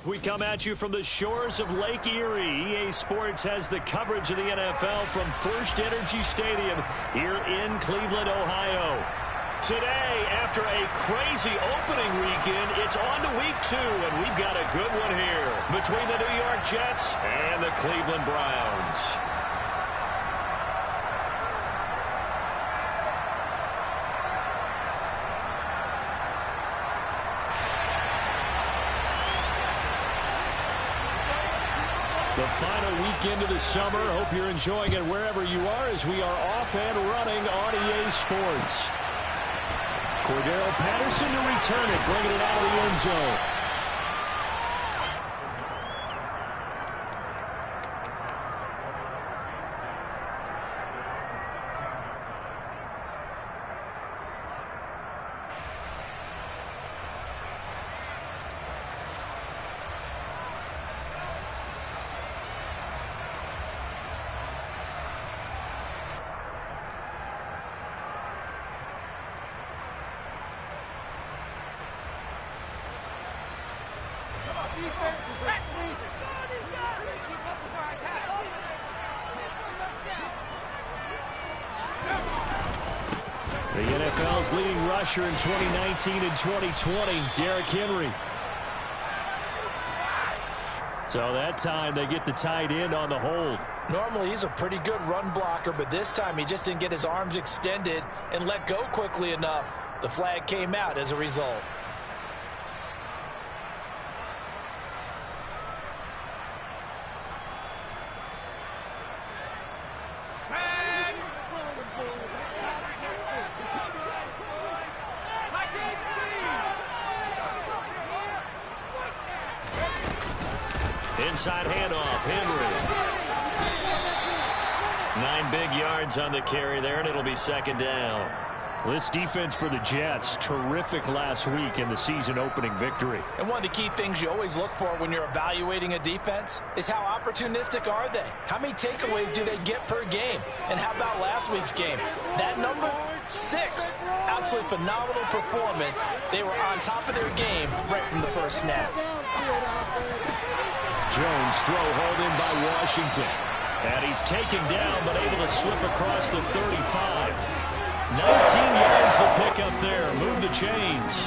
We come at you from the shores of Lake Erie. EA Sports has the coverage of the NFL from First Energy Stadium here in Cleveland, Ohio. Today, after a crazy opening weekend, it's on to week 2, and we've got a good one here between the New York Jets and the Cleveland Browns. The final weekend of the summer. Hope you're enjoying it wherever you are as we are off and running on EA Sports. Cordero Patterson to return it, bringing it out of the end zone. The NFL's leading rusher in 2019 and 2020, Derrick Henry. So that time they get the tight end on the hold. Normally he's a pretty good run blocker, but this time he just didn't get his arms extended and let go quickly enough. The flag came out as a result. Inside handoff, Henry. 9 big yards on the carry there, and it'll be second down. Well, this defense for the Jets, terrific last week in the season-opening victory. And one of the key things you always look for when you're evaluating a defense is how opportunistic are they? How many takeaways do they get per game? And how about last week's game? That number, 6. Absolutely phenomenal performance. They were on top of their game right from the first snap. Jones throw hauled in by Washington. And he's taken down but able to slip across the 35. 19 yards to pick up there. Move the chains.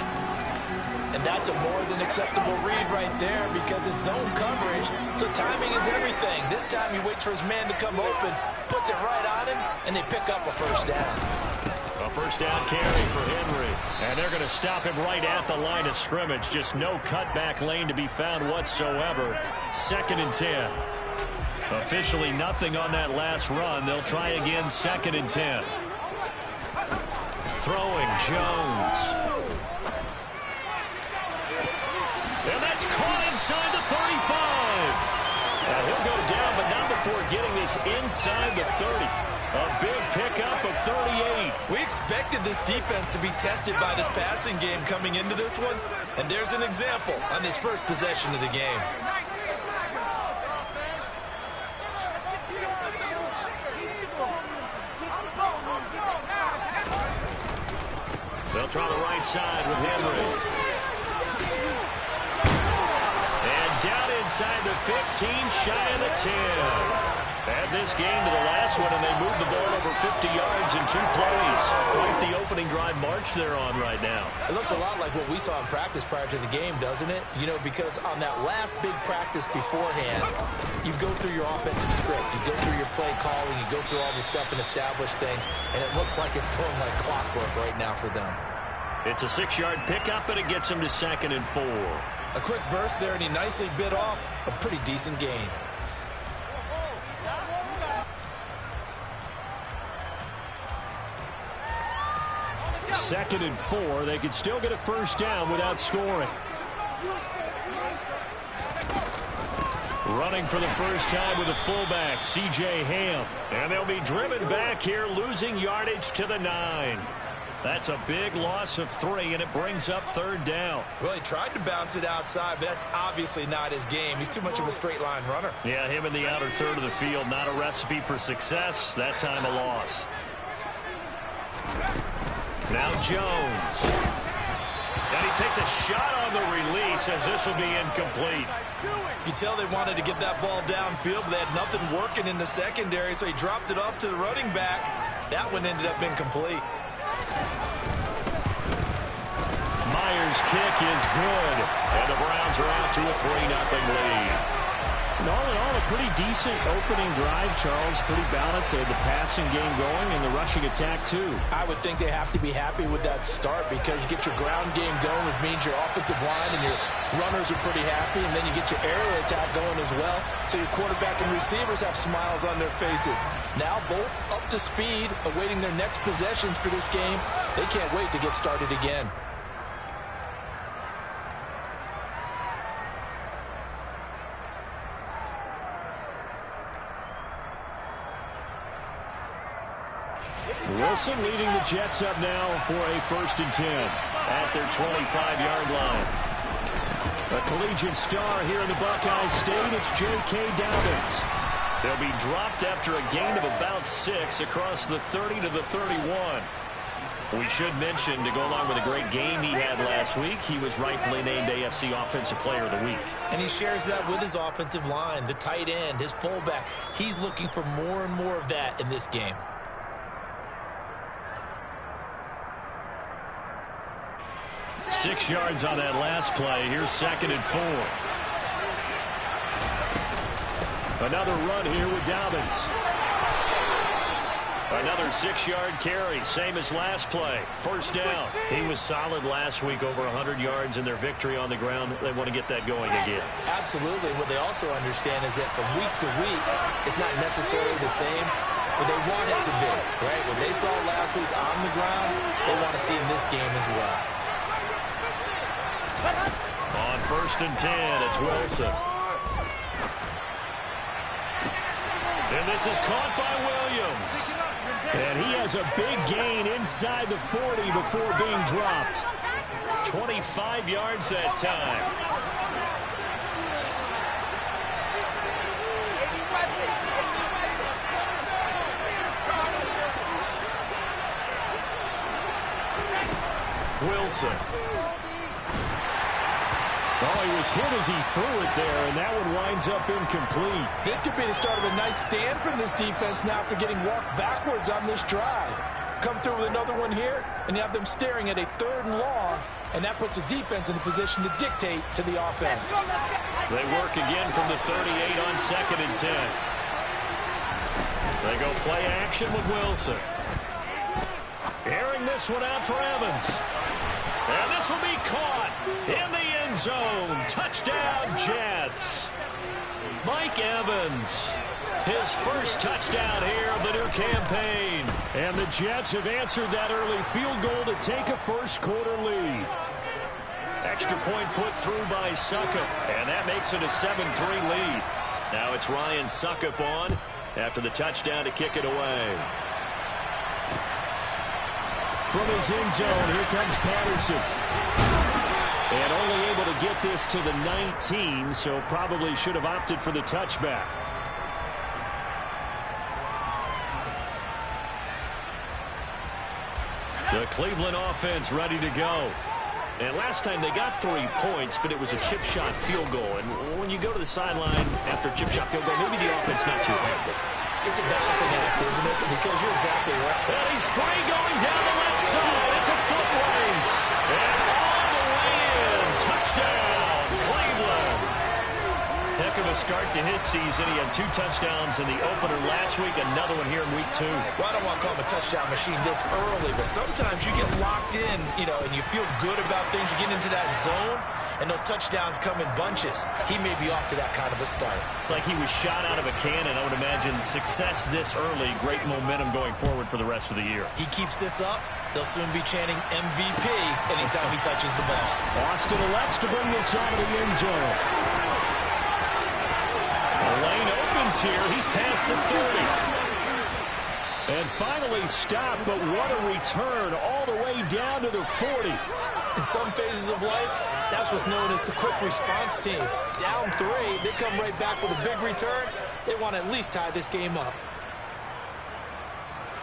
And that's a more than acceptable read right there because it's zone coverage, so timing is everything. This time he waits for his man to come open, puts it right on him, and they pick up a first down. A first down carry for Henry. And they're going to stop him right at the line of scrimmage. Just no cutback lane to be found whatsoever. 2nd and 10. Officially nothing on that last run. They'll try again 2nd and 10. Throwing Jones. And that's caught inside the 35. And he'll go down, but not before getting this inside the 30. A big pickup of 38. We expected this defense to be tested by this passing game coming into this one. And there's an example on this first possession of the game. They'll try the right side with Henry. And down inside the 15, shy of the 10. Add this game to the last one, and they moved the ball over 50 yards in 2 plays. Quite the opening drive march they're on right now. It looks a lot like what we saw in practice prior to the game, doesn't it? You know, because on that last big practice beforehand, you go through your offensive script. You go through your play calling. You go through all the stuff and establish things, and it looks like it's going like clockwork right now for them. It's a 6-yard pickup, and it gets him to 2nd and 4. A quick burst there, and he nicely bit off a pretty decent gain. Second and 4. They could still get a first down without scoring. Running for the first time with a fullback, C.J. Ham. And they'll be driven back here, losing yardage to the 9. That's a big loss of 3, and it brings up 3rd down. Well, he tried to bounce it outside, but that's obviously not his game. He's too much of a straight-line runner. Yeah, him in the outer third of the field, not a recipe for success. That time a loss. Now Jones. And he takes a shot on the release as this will be incomplete. You can tell they wanted to get that ball downfield, but they had nothing working in the secondary, so he dropped it off to the running back. That one ended up incomplete. Myers' kick is good, and the Browns are out to a 3-0 lead. And all in all, a pretty decent opening drive, Charles. Pretty balanced. They had the passing game going and the rushing attack, too. I would think they have to be happy with that start because you get your ground game going, which means your offensive line and your runners are pretty happy, and then you get your aerial attack going as well. So your quarterback and receivers have smiles on their faces. Now both up to speed, awaiting their next possessions for this game. They can't wait to get started again. Wilson leading the Jets up now for a 1st and 10 at their 25-yard line. A collegiate star here in the Buckeye State, it's J.K. Dobbins. They'll be dropped after a gain of about 6 across the 30 to the 31. We should mention, to go along with a great game he had last week, he was rightfully named AFC Offensive Player of the Week. And he shares that with his offensive line, the tight end, his fullback. He's looking for more and more of that in this game. 6 yards on that last play. Here's 2nd and 4. Another run here with Dobbins. Another 6-yard carry, same as last play. 1st down. He was solid last week, over 100 yards in their victory on the ground. They want to get that going again. Absolutely. What they also understand is that from week to week, it's not necessarily the same, but they want it to be, right? What they saw last week on the ground, they want to see in this game as well. On 1st and 10, it's Wilson. And this is caught by Williams. And he has a big gain inside the 40 before being dropped. 25 yards that time. Wilson. Oh, he was hit as he threw it there, and that one winds up incomplete. This could be the start of a nice stand from this defense now after getting walked backwards on this drive. Come through with another one here, and you have them staring at a 3rd and long, and that puts the defense in a position to dictate to the offense. They work again from the 38 on 2nd and 10. They go play action with Wilson. Airing this one out for Evans. And this will be caught in the end zone. Touchdown, Jets. Mike Evans, his first touchdown here of the new campaign. And the Jets have answered that early field goal to take a 1st quarter lead. Extra point put through by Suckup, and that makes it a 7-3 lead. Now it's Ryan Suckup on after the touchdown to kick it away. From his end zone, here comes Patterson. And only able to get this to the 19, so probably should have opted for the touchback. The Cleveland offense ready to go. And last time they got 3 points, but it was a chip shot field goal. And when you go to the sideline after a chip shot field goal, maybe the offense not too happy. It's a balancing act, isn't it? Because you're exactly right. And he's free going down the left side. It's a foot race. And all the way in. Touchdown, Cleveland. Heck of a start to his season. He had 2 touchdowns in the opener last week, another one here in week 2. Well, I don't want to call him a touchdown machine this early, but sometimes you get locked in, and you feel good about things. You get into that zone, and those touchdowns come in bunches. He may be off to that kind of a start. It's like he was shot out of a cannon. I would imagine success this early, great momentum going forward for the rest of the year. He keeps this up, they'll soon be chanting MVP anytime he touches the ball. Austin elects to bring this out of the end zone. The lane opens here. He's past the 30. And finally stopped, but what a return all the way down to the 40. In some phases of life, that's what's known as the quick response team. Down 3, they come right back with a big return. They want to at least tie this game up.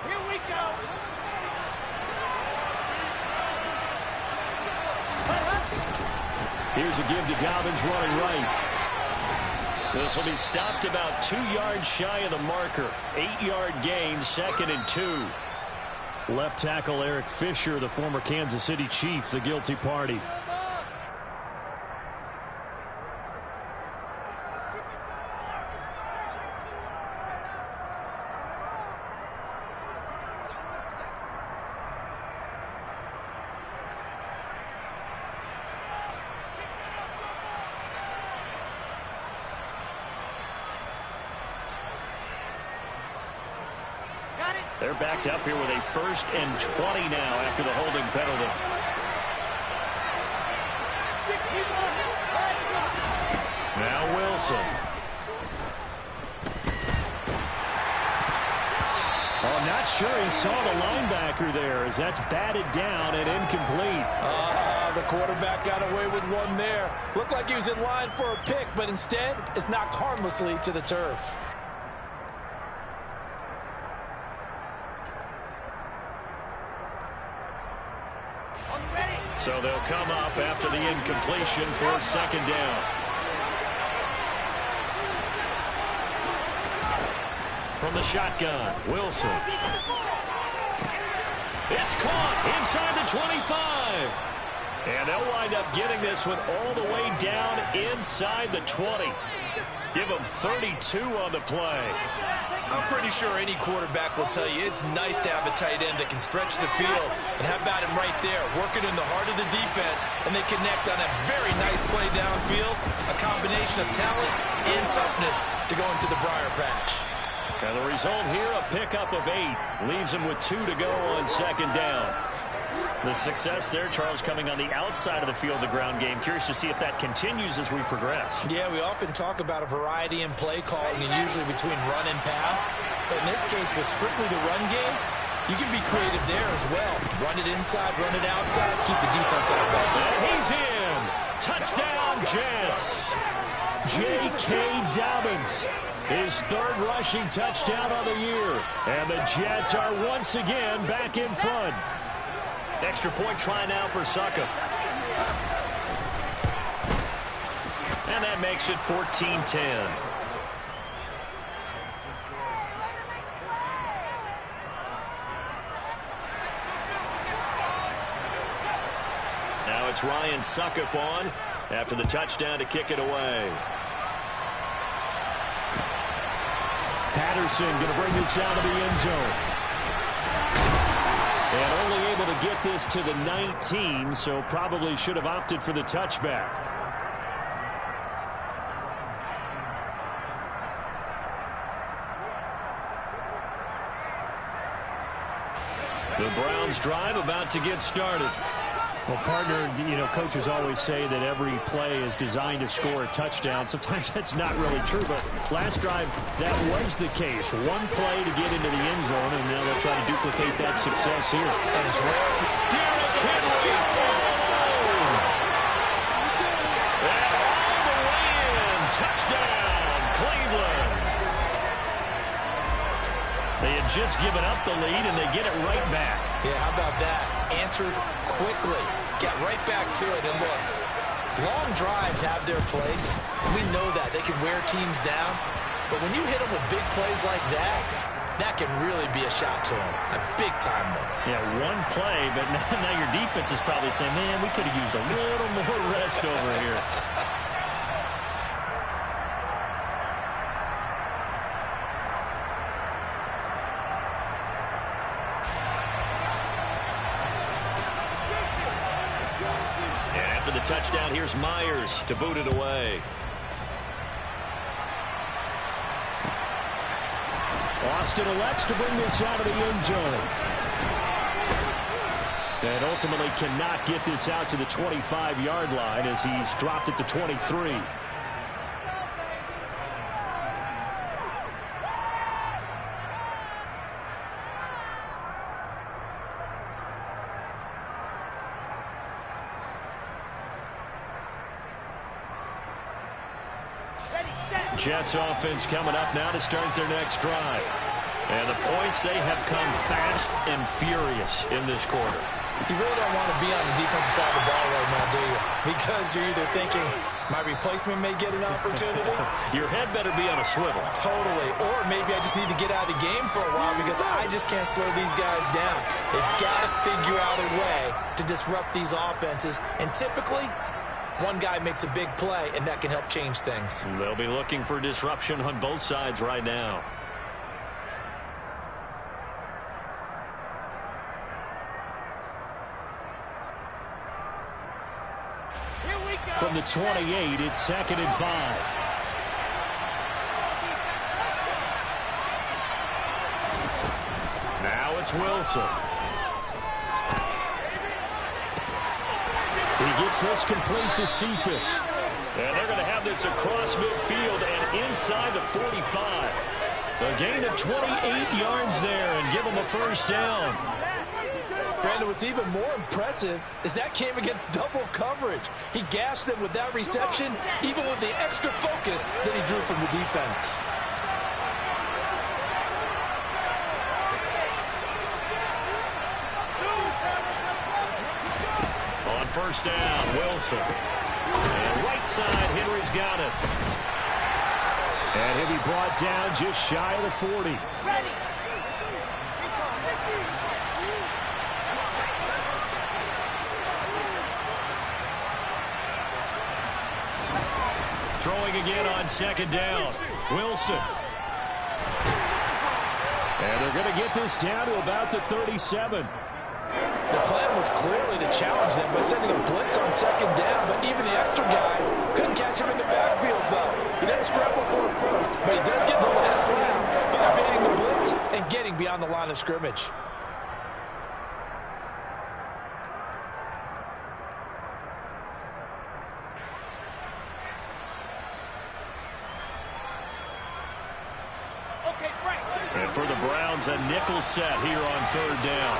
Here we go. Here's a give to Dobbins running right. This will be stopped about 2 yards shy of the marker. 8-yard gain, 2nd and 2. Left tackle Eric Fisher, the former Kansas City Chief, the guilty party. They're backed up here with a 1st and 20 now after the holding penalty. Now Wilson. Oh, I'm not sure he saw the linebacker there as that's batted down and incomplete. The quarterback got away with one there. Looked like he was in line for a pick, but instead it's knocked harmlessly to the turf. So they'll come up after the incompletion for 2nd down. From the shotgun, Wilson. It's caught inside the 25. And they'll wind up getting this one all the way down inside the 20. Give them 32 on the play. I'm pretty sure any quarterback will tell you it's nice to have a tight end that can stretch the field. And how about him right there, working in the heart of the defense, and they connect on a very nice play downfield. A combination of talent and toughness to go into the briar patch. And the result here, a pickup of 8. Leaves them with 2 to go on 2nd down. The success there, Charles, coming on the outside of the field, the ground game. Curious to see if that continues as we progress. Yeah, we often talk about a variety in play calling and usually between run and pass. But in this case, with strictly the run game, you can be creative there as well. Run it inside, run it outside, keep the defense on the ball. And he's in. Touchdown, Jets. J.K. Dobbins. His 3rd rushing touchdown of the year. And the Jets are once again back in front. Extra point try now for Suckup. And that makes it 14-10. Now it's Ryan Suckup on after the touchdown to kick it away. Patterson going to bring this out of the end zone. And only able to get this to the 19, so probably should have opted for the touchback. The Browns drive about to get started. Well, partner, you know, coaches always say that every play is designed to score a touchdown. Sometimes that's not really true, but last drive, that was the case. One play to get into the end zone, and now they'll try to duplicate that success here. And it's rare. Derrick Henry. And all the way in. Touchdown, Cleveland. They had just given up the lead, and they get it right back. Yeah, how about that? Answered quickly. Got right back to it. And look, long drives have their place. We know that. They can wear teams down. But when you hit them with big plays like that, that can really be a shot to them. A big-time one. Yeah, one play, but now your defense is probably saying, man, we could have used a little more rest over here. The touchdown, here's Myers to boot it away. Austin elects to bring this out of the end zone. And ultimately cannot get this out to the 25-yard line as he's dropped it to 23. Jets offense coming up now to start their next drive. And the points, they have come fast and furious in this quarter. You really don't want to be on the defensive side of the ball right now, do you? because you're either thinking, my replacement may get an opportunity. Your head better be on a swivel. Totally. Or maybe I just need to get out of the game for a while because I just can't slow these guys down. They've got to figure out a way to disrupt these offenses. And typically, one guy makes a big play, and that can help change things. They'll be looking for disruption on both sides right now. From the 28, it's 2nd and 5. Now it's Wilson. He gets this complete to Cephas. And they're going to have this across midfield and inside the 45. A gain of 28 yards there and give them a first down. Brandon, what's even more impressive is that came against double coverage. He gashed them with that reception, even with the extra focus that he drew from the defense. On first down, Wilson. And right side, Henry's got it. And he'll be brought down just shy of the 40. Throwing again on 2nd down. Wilson. And they're going to get this down to about the 37. The plan was clearly to challenge them by sending a blitz on 2nd down, but even the extra guys couldn't catch him in the backfield, though. He doesn't scramble for it first, but he does get the last down by evading the blitz and getting beyond the line of scrimmage. And for the Browns, a nickel set here on 3rd down.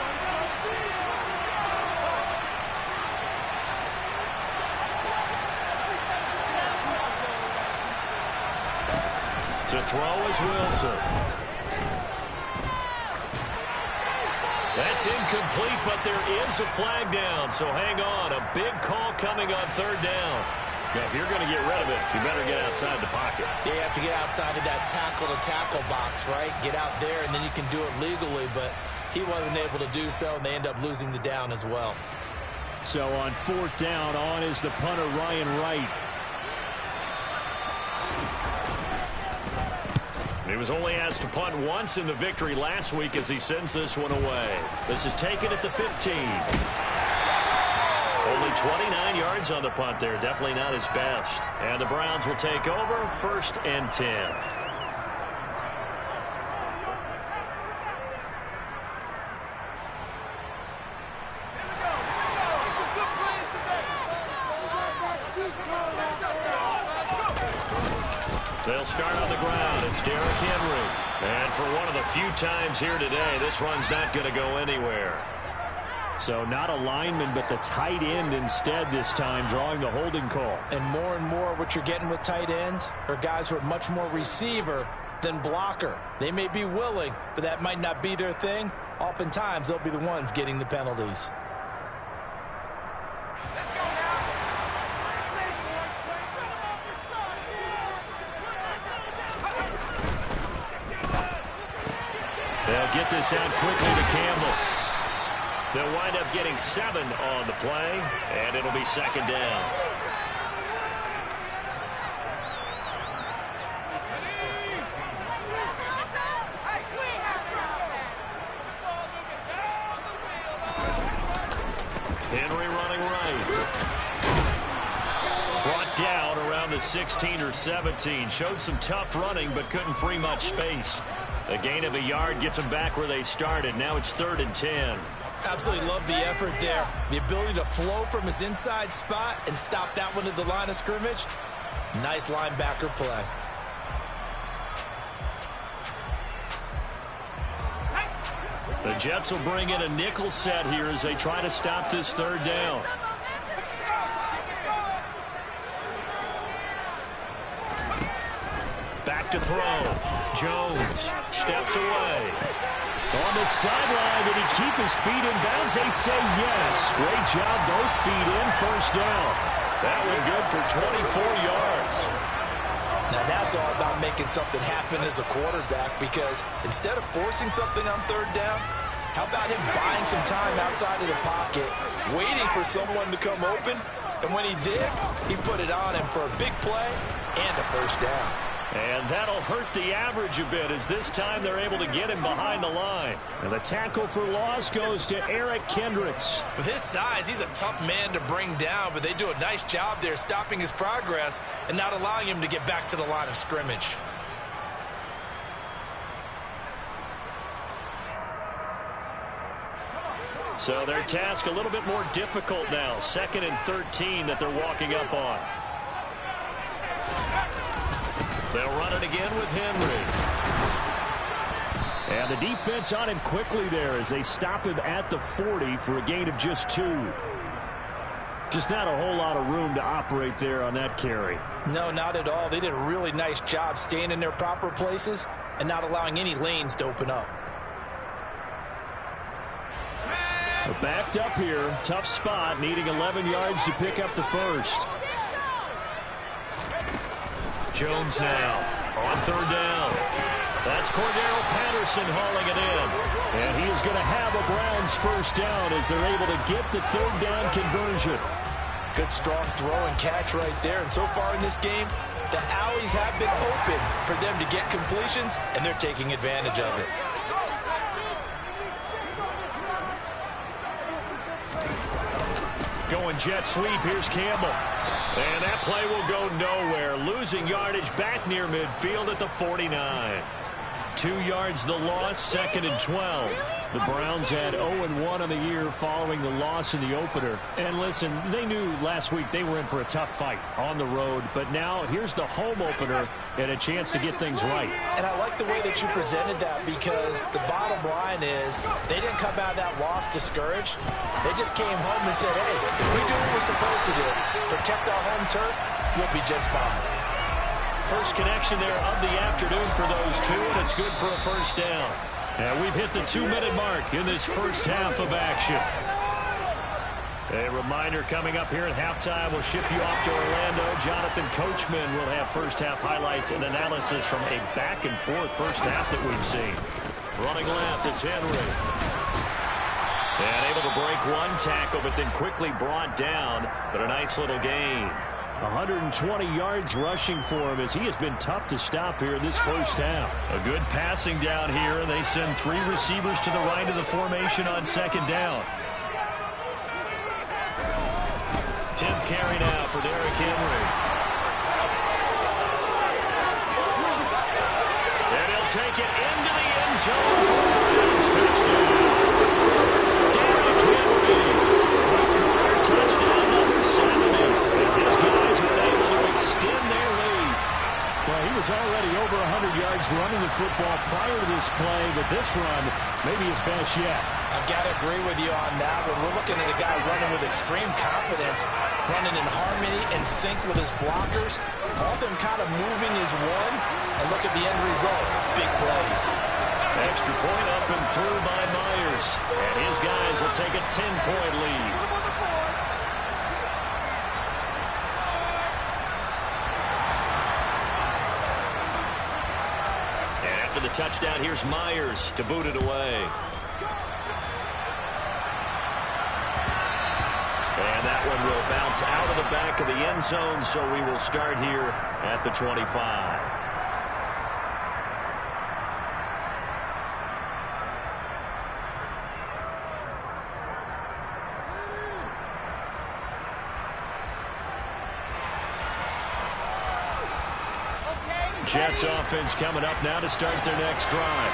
To throw is Wilson. That's incomplete, but there is a flag down, so hang on. A big call coming on 3rd down. Now, if you're going to get rid of it, you better get outside the pocket. You have to get outside of that tackle-to-tackle box, right? Get out there, and then you can do it legally, but he wasn't able to do so, and they end up losing the down as well. So on 4th down, on is the punter, Ryan Wright. He was only asked to punt once in the victory last week as he sends this one away. This is taken at the 15. Only 29 yards on the punt there. Definitely not his best. And the Browns will take over 1st and 10. They'll start on the ground. It's Derrick Henry. And for one of the few times here today, this run's not going to go anywhere. So not a lineman, but the tight end instead this time, drawing the holding call. And more what you're getting with tight ends are guys who are much more receiver than blocker. They may be willing, but that might not be their thing. Oftentimes, they'll be the ones getting the penalties. They'll get this out quickly to Campbell. They'll wind up getting 7 on the play, and it'll be 2nd down. Henry running right. Brought down around the 16 or 17. Showed some tough running, but couldn't free much space. A gain of a yard gets them back where they started. Now it's 3rd and 10. Absolutely love the effort there. The ability to flow from his inside spot and stop that one at the line of scrimmage. Nice linebacker play. The Jets will bring in a nickel set here as they try to stop this 3rd down. Back to throw. Jones steps away. On the sideline, did he keep his feet in bounds? They say yes. Great job, both feet in, first down. That one good for 24 yards. Now that's all about making something happen as a quarterback, because instead of forcing something on third down, how about him buying some time outside of the pocket, waiting for someone to come open, and when he did, he put it on him for a big play and a first down. And that'll hurt the average a bit, as this time they're able to get him behind the line. And the tackle for loss goes to Eric Kendricks. With his size, he's a tough man to bring down, but they do a nice job there stopping his progress and not allowing him to get back to the line of scrimmage. So their task a little bit more difficult now. 2nd and 13 that they're walking up on. They'll run it again with Henry. And the defense on him quickly there as they stop him at the 40 for a gain of just 2. Just not a whole lot of room to operate there on that carry. No, not at all. They did a really nice job staying in their proper places and not allowing any lanes to open up. They're backed up here. Tough spot, needing 11 yards to pick up the first. Jones now on 3rd down. That's Cordero Patterson hauling it in. And he is going to have a Browns first down as they're able to get the 3rd down conversion. Good strong throw and catch right there. And so far in this game, the alleys have been open for them to get completions, and they're taking advantage of it. Going jet sweep. Here's Campbell. And that play will go nowhere. Losing yardage back near midfield at the 49. 2 yards the loss, 2nd and 12. The Browns had 0-1 on the year following the loss in the opener. And listen, they knew last week they were in for a tough fight on the road. But now here's the home opener and a chance to get things right. And I like the way that you presented that, because the bottom line is they didn't come out of that loss discouraged. They just came home and said, hey, if we do what we're supposed to do, protect our home turf, we'll be just fine. First connection there of the afternoon for those two, and it's good for a first down. And we've hit the 2-minute mark in this first half of action. A reminder coming up here at halftime, we'll ship you off to Orlando. Jonathan Coachman will have first half highlights and analysis from a back-and-forth first half that we've seen. Running left, it's Henry. And able to break one tackle, but then quickly brought down, but a nice little gain. 120 yards rushing for him as he has been tough to stop here in this first half. A good passing down here, and they send 3 receivers to the right of the formation on 2nd down. 10th carry now for Derrick Henry. And he'll take it into the end zone for a Browns touchdown. Derrick Henry with career touchdown number 70 as his guys are able to extend their lead. Well, he was already over 100 yards running the football prior to this play, but this run may be his best yet. I've got to agree with you on that, but we're looking at a guy running with extreme confidence, running in harmony and sync with his blockers. All of them kind of moving as one, and look at the end result. Big plays. Extra point up and through by Myers, and his guys will take a 10-point lead. And after the touchdown, here's Myers to boot it away. And that one will bounce out of the back of the end zone, so we will start here at the 25. Jets offense coming up now to start their next drive.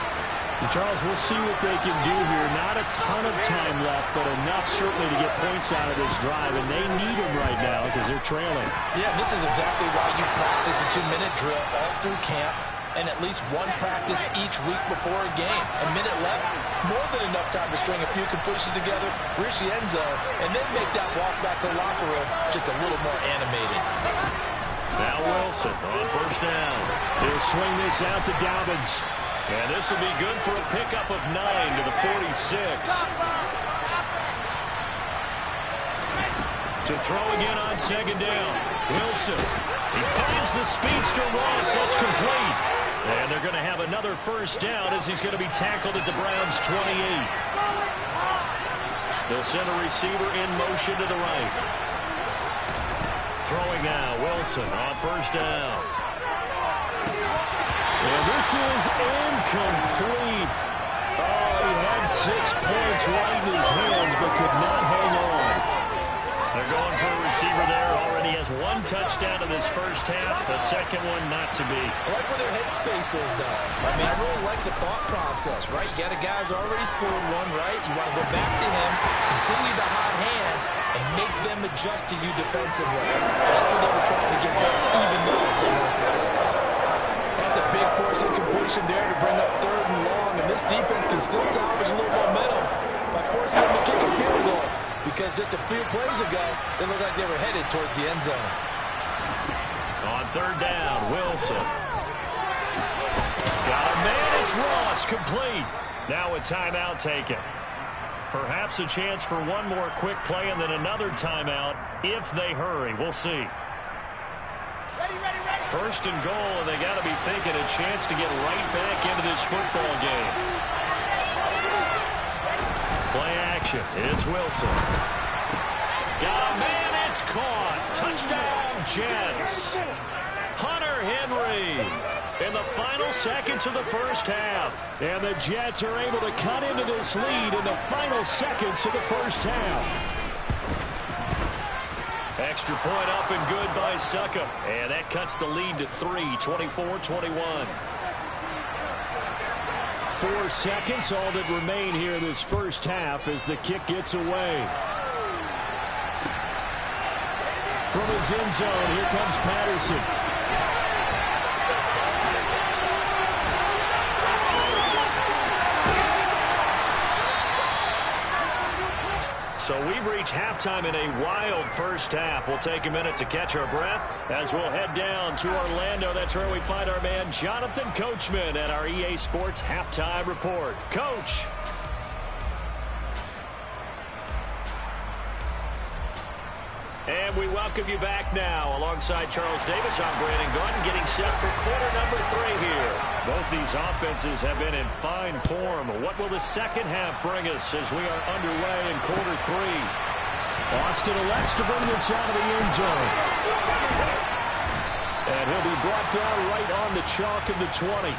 And Charles, we'll see what they can do here. Not a ton of time left, but enough certainly to get points out of this drive, and they need them right now because they're trailing. Yeah, this is exactly why you practice a 2-minute drill all through camp and at least one practice each week before a game. A minute left, more than enough time to string a few completions together, reach the end zone, and then make that walk back to the locker room just a little more animated. Now Wilson on first down. He'll swing this out to Dobbins. And this will be good for a pickup of 9 to the 46. To throw again on second down. Wilson. He finds the speedster Ross. That's complete. And they're going to have another first down as he's going to be tackled at the Browns' 28. They'll send a receiver in motion to the right. Throwing now, Wilson on first down. And this is incomplete. Oh, he had 6 points right in his hands, but could not hang on. They're going for a receiver there. Already has 1 touchdown in this first half. The second one not to be. I like where their headspace is, though. I mean, I really like the thought process, right? You got a guy who's already scored one, right? You want to go back to him, continue the hot hand, and make them adjust to you defensively. That's what they were trying to get done, even though they weren't successful. That's a big force incompletion there to bring up 3rd and long, and this defense can still salvage a little momentum by forcing them to kick a field goal. Because just a few plays ago, they looked like they were headed towards the end zone. On 3rd down, Wilson. Got a man, it's Ross, complete. Now a timeout taken. Perhaps a chance for one more quick play and then another timeout if they hurry. We'll see. First and goal, and they got to be thinking a chance to get right back into this football game. Play action. It's Wilson. Got a man. It's caught. Touchdown, Jets. Hunter Henry in the final seconds of the first half. And the Jets are able to cut into this lead in the final seconds of the first half. Extra point up and good by Succa. And that cuts the lead to 3, 24-21. 4 seconds, all that remain here in this first half as the kick gets away. From his end zone, here comes Patterson. So we've reached halftime in a wild first half. We'll take a minute to catch our breath as we'll head down to Orlando. That's where we find our man Jonathan Coachman at our EA Sports Halftime Report. Coach. And we welcome you back now. Alongside Charles Davis, I'm Brandon Gordon, getting set for quarter number 3 here. Both these offenses have been in fine form. What will the second half bring us as we are underway in quarter 3? Austin elects to bring this out of the end zone. And he'll be brought down right on the chalk of the 20.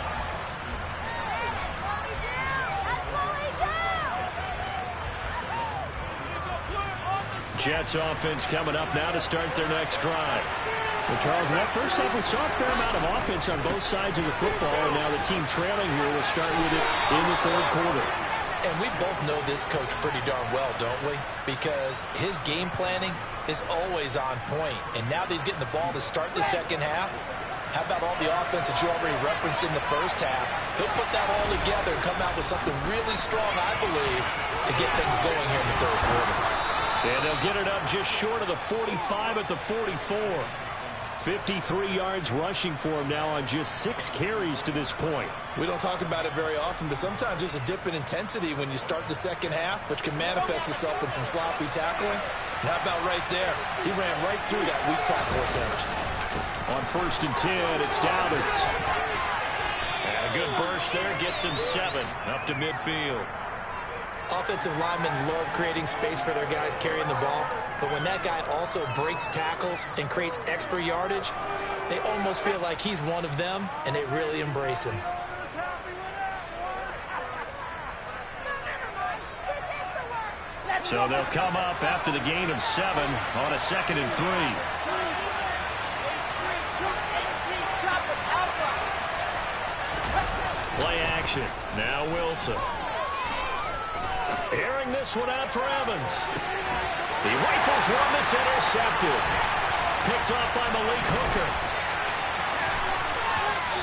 Jets offense coming up now to start their next drive. Well, Charles, in that first half, we saw a fair amount of offense on both sides of the football, and now the team trailing here will start with it in the 3rd quarter. And we both know this coach pretty darn well, don't we? Because his game planning is always on point. And now that he's getting the ball to start the second half, how about all the offense that you already referenced in the first half? He'll put that all together and come out with something really strong, I believe, to get things going here in the 3rd quarter. And they'll get it up just short of the 45 at the 44. 53 yards rushing for him now on just 6 carries to this point. We don't talk about it very often, but sometimes there's a dip in intensity when you start the second half, which can manifest itself in some sloppy tackling. And how about right there? He ran right through that weak tackle attempt. On 1st and 10, it's Dowditz. And a good burst there gets him 7 up to midfield. Offensive linemen love creating space for their guys carrying the ball, but when that guy also breaks tackles and creates extra yardage, they almost feel like he's one of them, and they really embrace him. So they'll come up after the gain of 7 on a 2nd and 3. Play action. Now Wilson. Airing this one out for Evans. He rifles one that's intercepted. Picked off by Malik Hooker.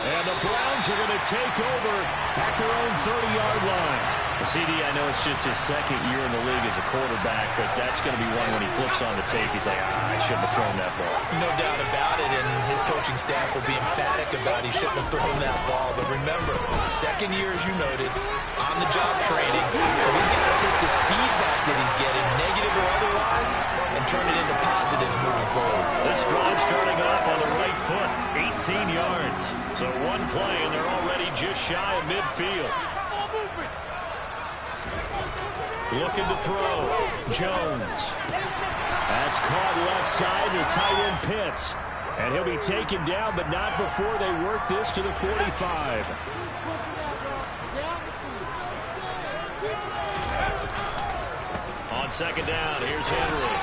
And the Browns are going to take over at their own 30-yard line. CD, I know it's just his second year in the league as a quarterback, but that's going to be one when he flips on the tape. He's like, I shouldn't have thrown that ball. No doubt about it, and his coaching staff will be emphatic about he shouldn't have thrown that ball. But remember, second year, as you noted, on-the-job training. So he's got to take this feedback that he's getting, negative or otherwise, and turn it into positives moving forward. This drive starting off on the right foot, 18 yards. So one play, and they're already just shy of midfield. Looking to throw. Jones. That's caught left side. The tight end Pitts. And he'll be taken down, but not before they work this to the 45. On second down, here's Henry.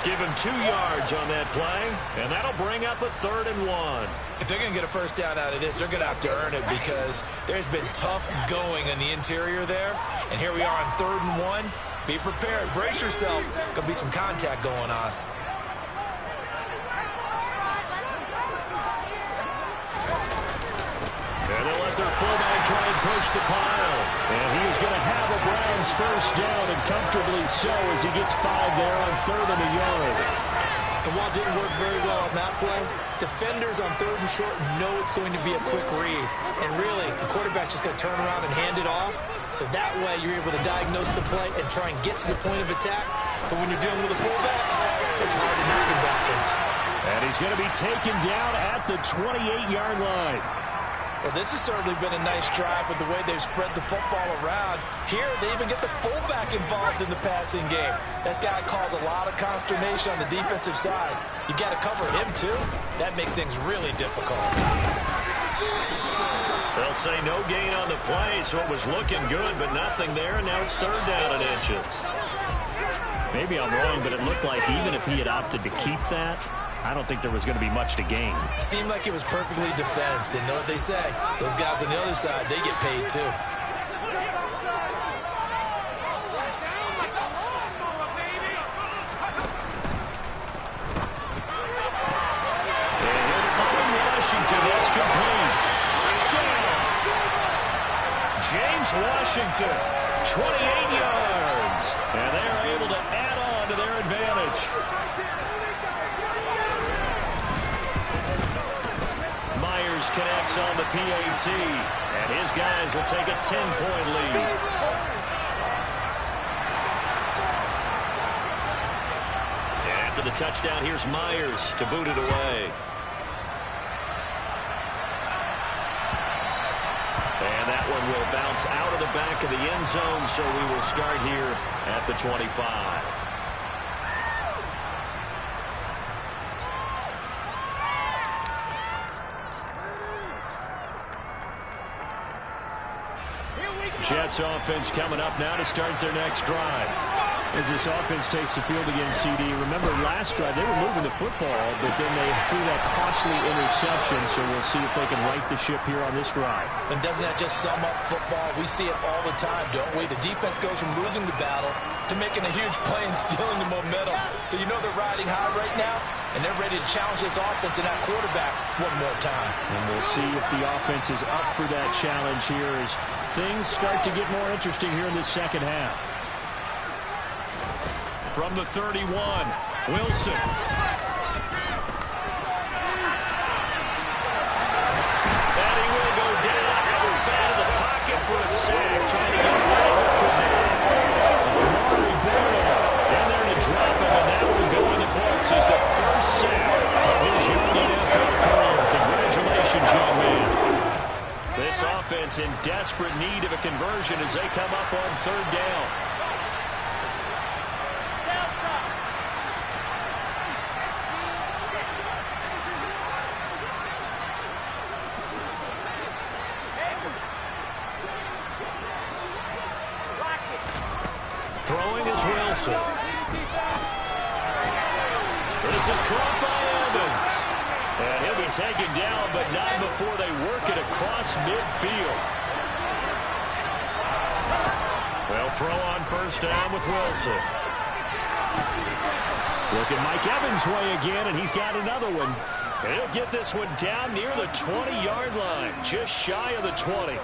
Give him 2 yards on that play, and that'll bring up a 3rd and 1. If they're going to get a first down out of this, they're going to have to earn it because there's been tough going in the interior there. And here we are on 3rd and 1. Be prepared. Brace yourself. Going to be some contact going on. And they'll let their fullback try and push the pile. And he is going to have a Browns first down, and comfortably so as he gets 5 there on 3rd and a yard. And while it didn't work very well on that play, defenders on 3rd and short know it's going to be a quick read. And really, the quarterback's just going to turn around and hand it off. So that way, you're able to diagnose the play and try and get to the point of attack. But when you're dealing with a fullback, it's hard to knock him backwards. And he's going to be taken down at the 28-yard line. Well, this has certainly been a nice drive with the way they've spread the football around. Here, they even get the fullback involved in the passing game. That's got to cause a lot of consternation on the defensive side. You got to cover him, too. That makes things really difficult. They'll say no gain on the play, so it was looking good, but nothing there, and now it's 3rd down and inches. Maybe I'm wrong, but it looked like even if he had opted to keep that, I don't think there was going to be much to gain. Seemed like it was perfectly defense. And know what they say? Those guys on the other side, they get paid too. And he'll find Washington. That's complete. Touchdown. James Washington, 28 yards. And they are able to add on to their advantage. Connects on the PAT, and his guys will take a 10-point lead. And after the touchdown, here's Myers to boot it away. And that one will bounce out of the back of the end zone, so we will start here at the 25. Jets offense coming up now to start their next drive. As this offense takes the field against CD, remember last drive they were moving the football, but then they threw that costly interception, so we'll see if they can right the ship here on this drive. And doesn't that just sum up football? We see it all the time, don't we? The defense goes from losing the battle to making a huge play and stealing the momentum. So you know they're riding high right now, and they're ready to challenge this offense and that quarterback one more time. And we'll see if the offense is up for that challenge here as things start to get more interesting here in this second half. From the 31, Wilson. And he will go down outside of the pocket for a sack, trying to get away with command. Amari Barrow in there to drop him, and that will go in the books as the first sack of his young NFL career. Congratulations, young man. This offense in desperate need of a conversion as they come up on 3rd down. Throwing is Wilson. This is caught by Evans. And he'll be taken down, but not before they work it across midfield. They'll throw on 1st down with Wilson. Look at Mike Evans' way again, and he's got another one. And he'll get this one down near the 20-yard line, just shy of the 20.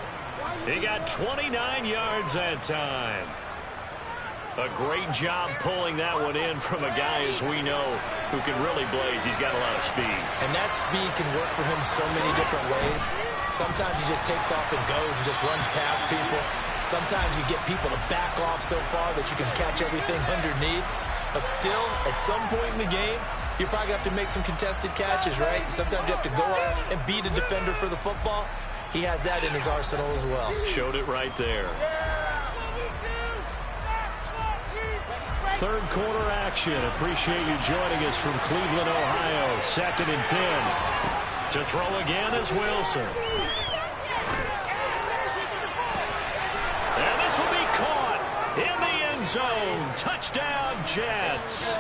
He got 29 yards that time. A great job pulling that one in from a guy, as we know, who can really blaze. He's got a lot of speed. And that speed can work for him so many different ways. Sometimes he just takes off and goes and just runs past people. Sometimes you get people to back off so far that you can catch everything underneath. But still, at some point in the game, you probably have to make some contested catches, right? Sometimes you have to go up and beat a defender for the football. He has that in his arsenal as well. Showed it right there. Third quarter action. Appreciate you joining us from Cleveland, Ohio. 2nd and 10. To throw again is Wilson. And this will be caught in the end zone. Touchdown, Jets.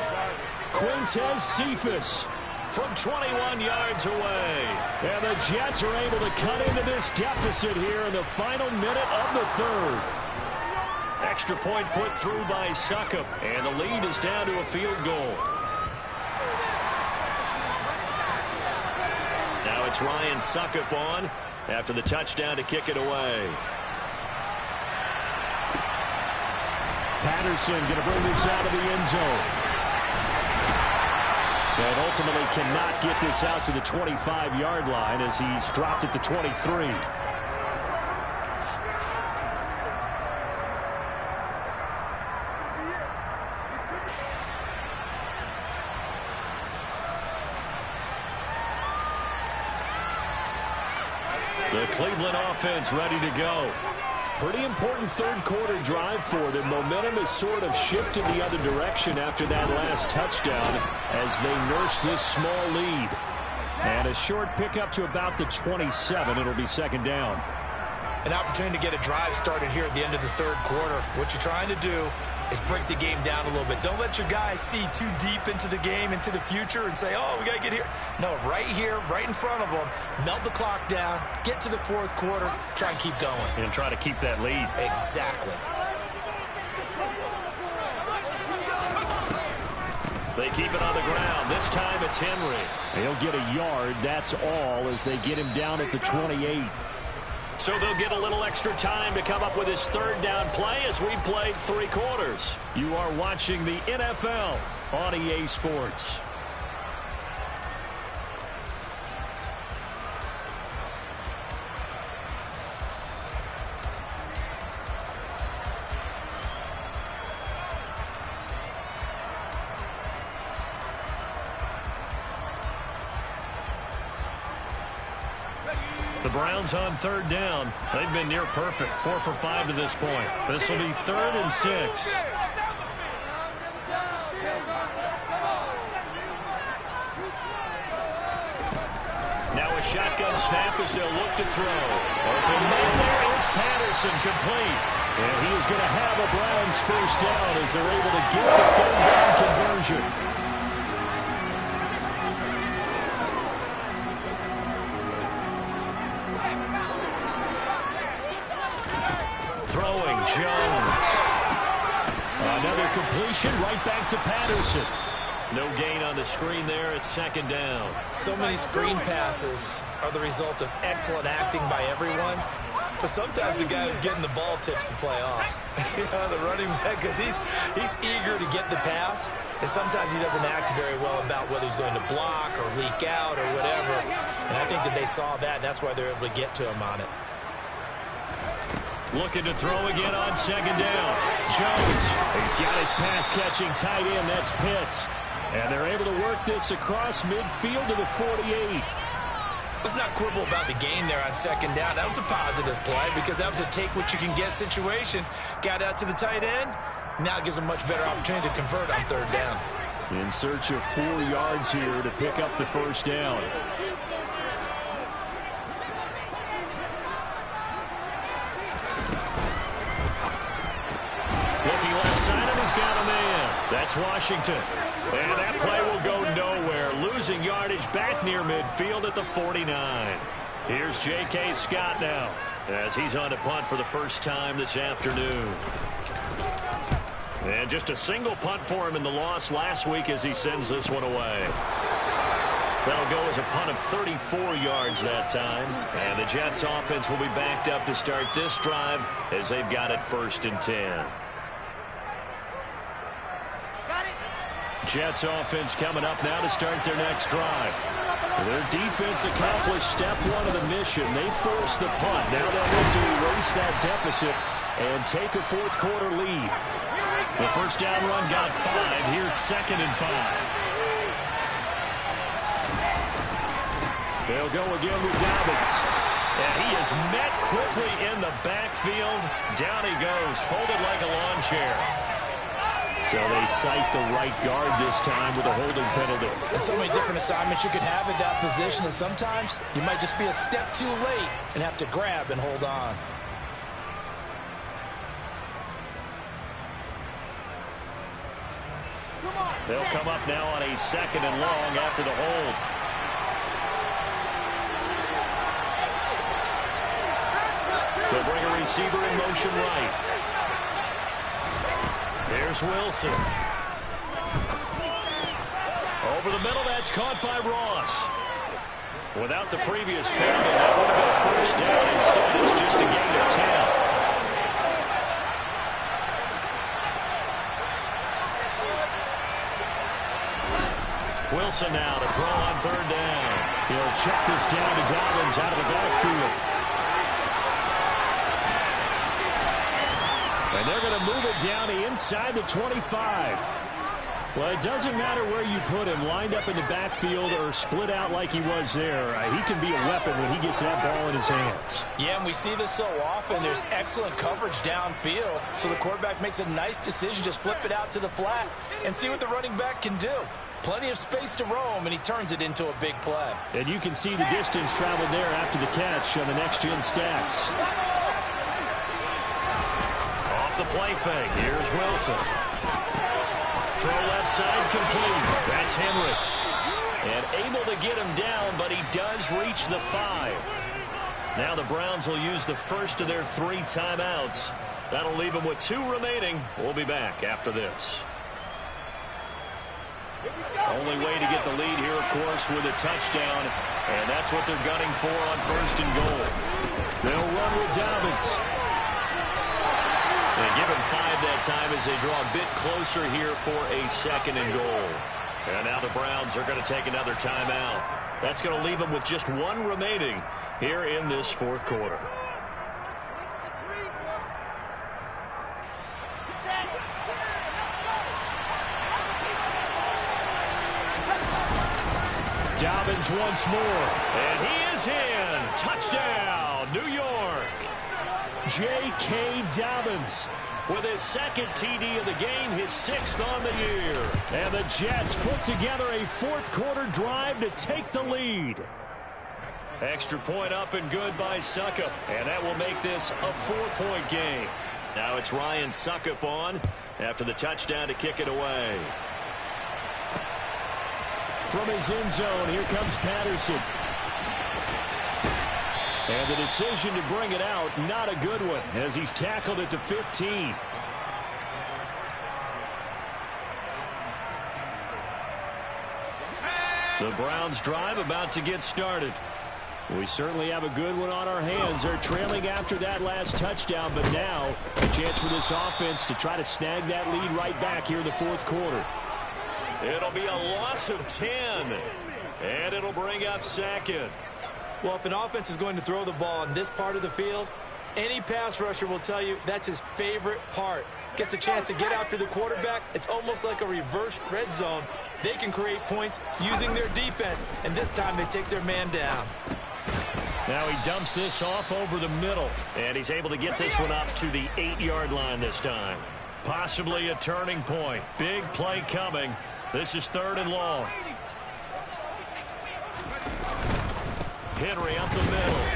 Quintez Cephas from 21 yards away. And the Jets are able to cut into this deficit here in the final minute of the third. Extra point put through by Succop, and the lead is down to a field goal. Now it's Ryan Succop on after the touchdown to kick it away. Patterson going to bring this out of the end zone. And ultimately cannot get this out to the 25-yard line as he's dropped at the 23. The Cleveland offense ready to go. Pretty important third quarter drive for them. Momentum has sort of shifted the other direction after that last touchdown as they nurse this small lead. And a short pickup to about the 27. It'll be 2nd down. An opportunity to get a drive started here at the end of the third quarter. What you're trying to do is break the game down a little bit. Don't let your guys see too deep into the game, into the future, and say, oh, we got to get here. No, right here, right in front of them, melt the clock down, get to the fourth quarter, try and keep going. And try to keep that lead. Exactly. They keep it on the ground. This time it's Henry. He'll get a yard, that's all, as they get him down at the 28. So they'll get a little extra time to come up with his third down play as we played 3 quarters. You are watching the NFL on EA Sports. The Browns on 3rd down. They've been near perfect. 4 for 5 to this point. This will be 3rd and 6. Now a shotgun snap as they'll look to throw. Open man, there is Patterson, complete. And he is going to have a Browns first down as they're able to get the 3rd down conversion. Throwing, Jones. Another completion right back to Patterson. No gain on the screen there at 2nd down. So many screen passes are the result of excellent acting by everyone. But sometimes the guy who's getting the ball tips the play off. The running back, because he's eager to get the pass. And sometimes he doesn't act very well about whether he's going to block or leak out or whatever. And I think that they saw that, and that's why they're able to get to him on it. Looking to throw again on 2nd down. Jones. He's got his pass-catching tight end. That's Pitts. And they're able to work this across midfield to the 48. Let's not quibble about the gain there on 2nd down. That was a positive play because that was a take-what-you-can-get situation. Got out to the tight end. Now it gives them a much better opportunity to convert on 3rd down. In search of 4 yards here to pick up the first down. Looking left side of, he's got a man. That's Washington. And that play will go nowhere. Losing yardage back near midfield at the 49. Here's J.K. Scott now as he's on to punt for the first time this afternoon. And just a single punt for him in the loss last week as he sends this one away. That'll go as a punt of 34 yards that time. And the Jets offense will be backed up to start this drive as they've got it 1st and 10. Jets offense coming up now to start their next drive. Their defense accomplished step 1 of the mission. They forced the punt. Now they'll need to erase that deficit and take a 4th quarter lead. The first down run got 5. Here's 2nd and 5. They'll go again with Dobbins. And he is met quickly in the backfield. Down he goes, folded like a lawn chair. So they cite the right guard this time with a holding penalty. There's so many different assignments you could have at that position, and sometimes you might just be a step too late and have to grab and hold on. They'll come up now on a 2nd and long after the hold. They'll bring a receiver in motion right. Here's Wilson. Over the middle, that's caught by Ross. Without the previous penalty, that would have been a first down. Instead, it's just a gain of 10. Wilson now to throw on 3rd down. He'll check this down to Dobbins out of the backfield. And they're going to move it down to inside the 25. Well, it doesn't matter where you put him, lined up in the backfield or split out like he was there. He can be a weapon when he gets that ball in his hands. Yeah, and we see this so often. There's excellent coverage downfield, so the quarterback makes a nice decision. Just flip it out to the flat and see what the running back can do. Plenty of space to roam, and he turns it into a big play. And you can see the distance traveled there after the catch on the next-gen stats. The play fake. Here's Wilson. Throw left side complete. That's Henry. And able to get him down, but he does reach the 5. Now the Browns will use the first of their 3 timeouts. That'll leave them with 2 remaining. We'll be back after this. Only way to get the lead here, of course, with a touchdown. And that's what they're gunning for on 1st and goal. They'll run with Dobbins. They give him 5 that time as they draw a bit closer here for a 2nd and goal. And now the Browns are going to take another timeout. That's going to leave them with just 1 remaining here in this 4th quarter. Dobbins once more. And he is in. Touchdown, New York. J.K. Dobbins with his 2nd TD of the game, his 6th on the year. And the Jets put together a 4th quarter drive to take the lead. Extra point up and good by Suckup. And that will make this a 4-point game. Now it's Ryan Suckup on after the touchdown to kick it away. From his end zone, here comes Patterson. And the decision to bring it out, not a good one, as he's tackled at the 15. The Browns drive about to get started. We certainly have a good one on our hands. They're trailing after that last touchdown, but now a chance for this offense to try to snag that lead right back here in the 4th quarter. It'll be a loss of 10, and it'll bring up 2nd. Well, if an offense is going to throw the ball in this part of the field, any pass rusher will tell you that's his favorite part. Gets a chance to get after the quarterback. It's almost like a reverse red zone. They can create points using their defense, and this time they take their man down. Now he dumps this off over the middle, and he's able to get this one up to the 8-yard line this time. Possibly a turning point. Big play coming. This is 3rd and long. Henry up the middle.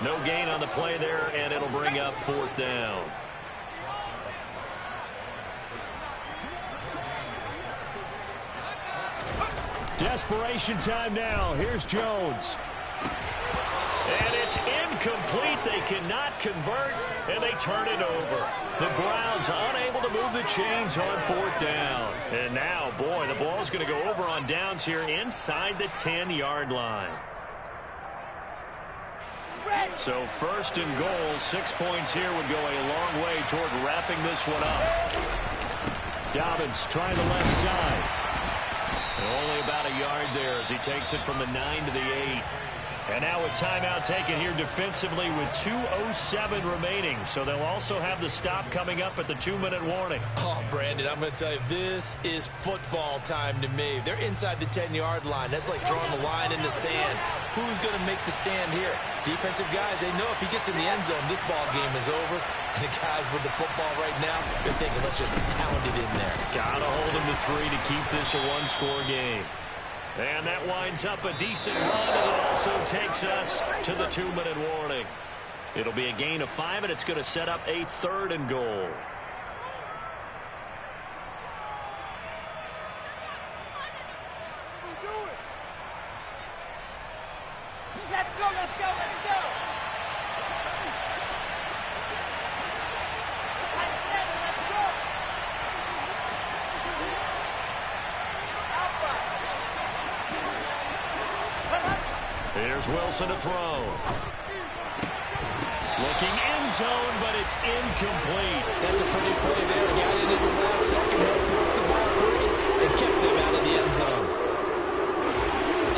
No gain on the play there, and it'll bring up 4th down. Desperation time now. Here's Jones. And It's incomplete. They cannot convert, and they turn it over. The Browns unable to move the chains on 4th down. And now, boy, the ball's going to go over on downs here inside the 10-yard line. So 1st and goal, 6 points here would go a long way toward wrapping this one up. Dobbins trying the left side. Only about a yard there as he takes it from the 9 to the 8. And now a timeout taken here defensively with 2:07 remaining. So they'll also have the stop coming up at the 2-minute warning. Oh, Brandon, I'm going to tell you, this is football time to me. They're inside the 10-yard line. That's like drawing the line in the sand. Who's going to make the stand here? Defensive guys, they know if he gets in the end zone, this ball game is over. And the guys with the football right now, they're thinking, let's just pound it in there. Got to hold him to 3 to keep this a one-score game. And that winds up a decent run, and it also takes us to the 2-minute warning. It'll be a gain of 5, and it's going to set up a 3rd and goal. Let's go, let's go, let's go. Let's go. Here's Wilson to throw. Looking end zone, but it's incomplete. That's a pretty play there. Got in at the last second, helped force the ball free, and kept them out of the end zone.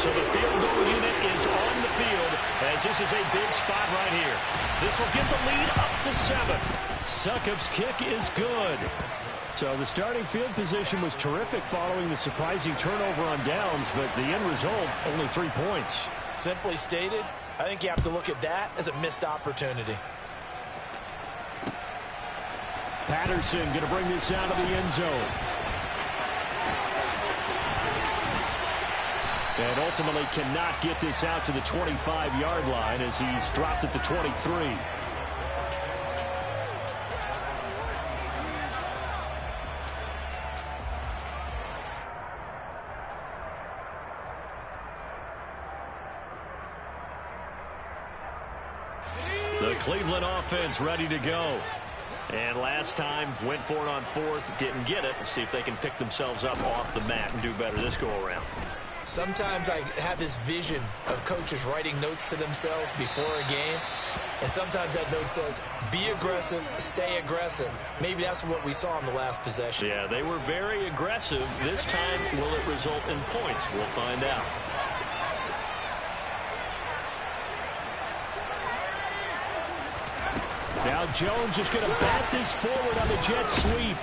So the field goal unit is on the field as this is a big spot right here. This will give the lead up to 7. Succop's kick is good. So the starting field position was terrific following the surprising turnover on downs, but the end result, only 3 points. Simply stated, I think you have to look at that as a missed opportunity. Patterson going to bring this out of the end zone. And ultimately cannot get this out to the 25-yard line as he's dropped at the 23. The Cleveland offense ready to go. And last time, went for it on 4th, didn't get it. See if they can pick themselves up off the mat and do better this go-around. Sometimes I have this vision of coaches writing notes to themselves before a game. And sometimes that note says, be aggressive, stay aggressive. Maybe that's what we saw in the last possession. Yeah, they were very aggressive. This time, will it result in points? We'll find out. Now Jones is going to bat this forward on the jet sweep.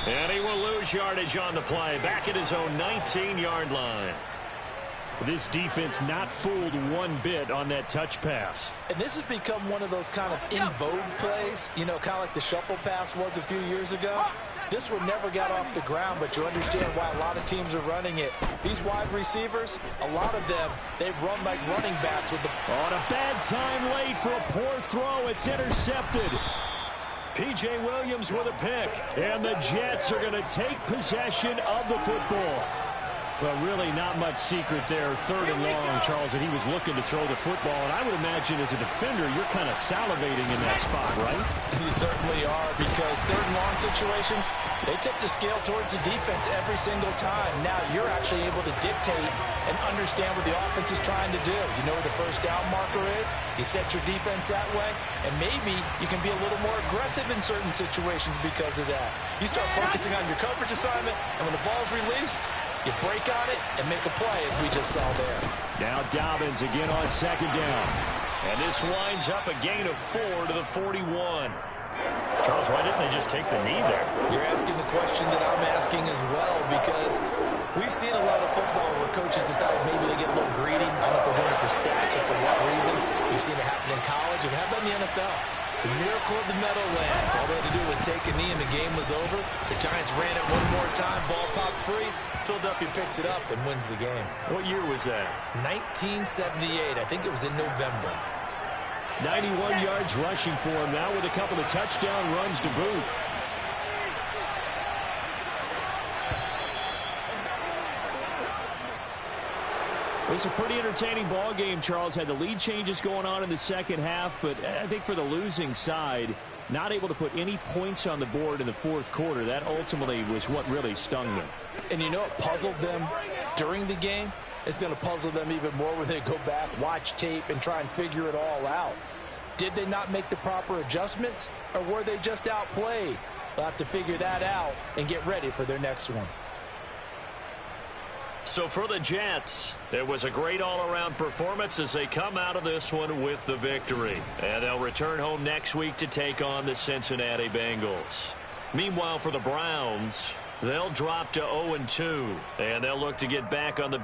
And he will lose yardage on the play. Back at his own 19-yard line. This defense not fooled one bit on that touch pass. And this has become one of those kind of in vogue plays, you know, kind of like the shuffle pass was a few years ago. This one never got off the ground, but you understand why a lot of teams are running it. These wide receivers, a lot of them, they've run like running backs with the... On a bad time late for a poor throw. It's intercepted. P.J. Williams with a pick. And the Jets are going to take possession of the football. Well, really not much secret there. 3rd and long, Charles, and he was looking to throw the football. And I would imagine as a defender, you're kind of salivating in that spot, right? You certainly are, because 3rd and long situations, they tip the scale towards the defense every single time. Now you're actually able to dictate and understand what the offense is trying to do. You know where the first down marker is. You set your defense that way, and maybe you can be a little more aggressive in certain situations because of that. You start focusing on your coverage assignment, and when the ball's released, you break on it and make a play, as we just saw there. Now Dobbins again on 2nd down. And this winds up a gain of 4 to the 41. Charles, why didn't they just take the knee there? You're asking the question that I'm asking as well, because we've seen a lot of football where coaches decide maybe they get a little greedy. I don't know if they're doing it for stats or for what reason. We've seen it happen in college, and how about in the NFL? The miracle of the Meadowlands. All they had to do was take a knee and the game was over. The Giants ran it one more time, ball popped free. Philadelphia picks it up and wins the game. What year was that? 1978. I think it was in November. 91 yards rushing for him now with a couple of touchdown runs to boot. It was a pretty entertaining ball game, Charles. Had the lead changes going on in the second half, but I think for the losing side, not able to put any points on the board in the fourth quarter. That ultimately was what really stung them. And you know what puzzled them during the game? It's going to puzzle them even more when they go back, watch tape, and try and figure it all out. Did they not make the proper adjustments, or were they just outplayed? They'll have to figure that out and get ready for their next one. So for the Jets, it was a great all-around performance as they come out of this one with the victory. And they'll return home next week to take on the Cincinnati Bengals. Meanwhile, for the Browns, they'll drop to 0-2, and they'll look to get back on the beat